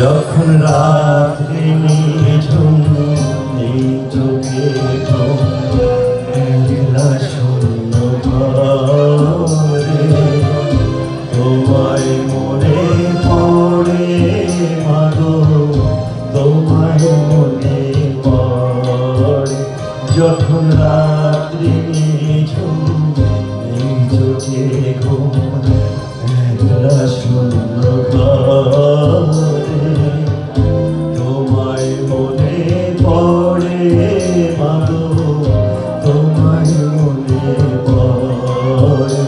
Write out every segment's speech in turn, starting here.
যখন রাত্রি নিঝুম নেই চোখে ঘুম, একলা শূন্য ঘরে তোমায় মনে পড়ে মাগো, তোমায় মনে পড়ে। যখন রাত্রি নিঝুম নেই চোখে ঘুম, একলা শূন্য ঘরে তোমায় মনে পড়ে মাগো, তোমায় মনে পড়ে।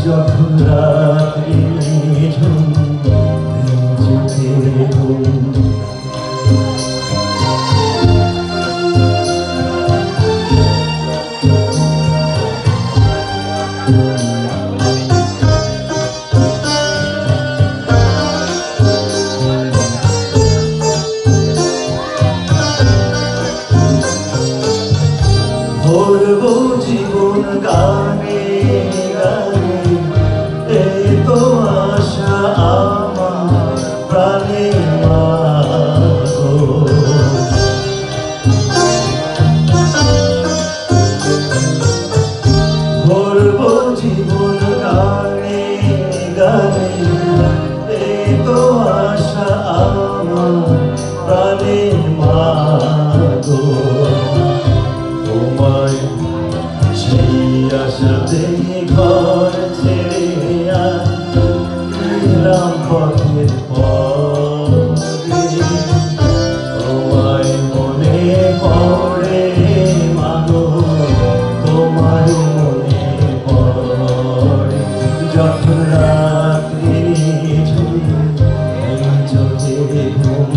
যখন রাত্রি নিঝুম নেই চোখে ঘুম। ভরবো জীবন গানে গানে, এই তো আশা আমার প্রাণে মাগো। ভরবো জীবন গানে গানে, এই তো আশা আমার প্রাণে মাগো। তোমায় সেই আশাতে ঘর ছেড়ে এলাম পথের পথে, তোমায় মনে পড়ে মাগো, তোমায় মনে পড়ে। যখন রাত্রি নিঝুম নেই চোখে ঘুম,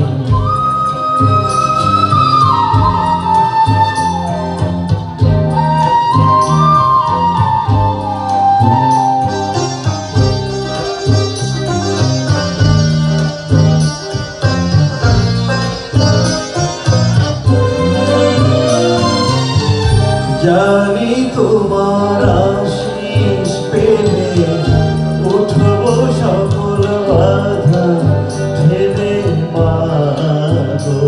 জানি তোমার আশিস পেলে উঠব সকল বাধা ঠেলে মাগো।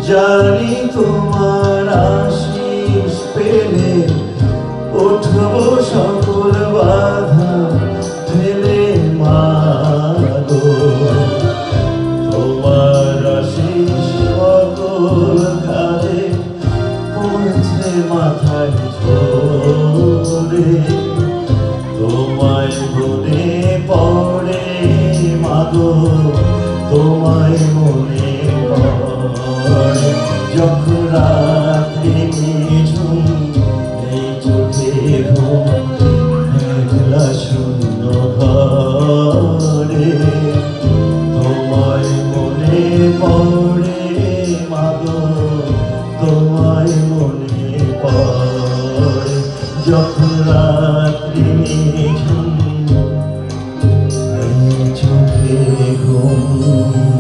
জানি তোমার আশিস পেলে উঠব সকল বাধা ঠেলে মাগো। তোমার আশিস সকল কাঁধে পড়ছে মাথায় ঝরে, তোমায় মনে পড়ে মাগো, তোমায় মনে পড়ে। যখন রাত্রি নিঝুম নেই চোখে ঘুম, একলা শূন্য ঘরে তোমায় মনে পড়ে মাগো, তোমায় মনে পড়ে। যখন রাত্রি নিঝুম নেই চোখে ঘুম।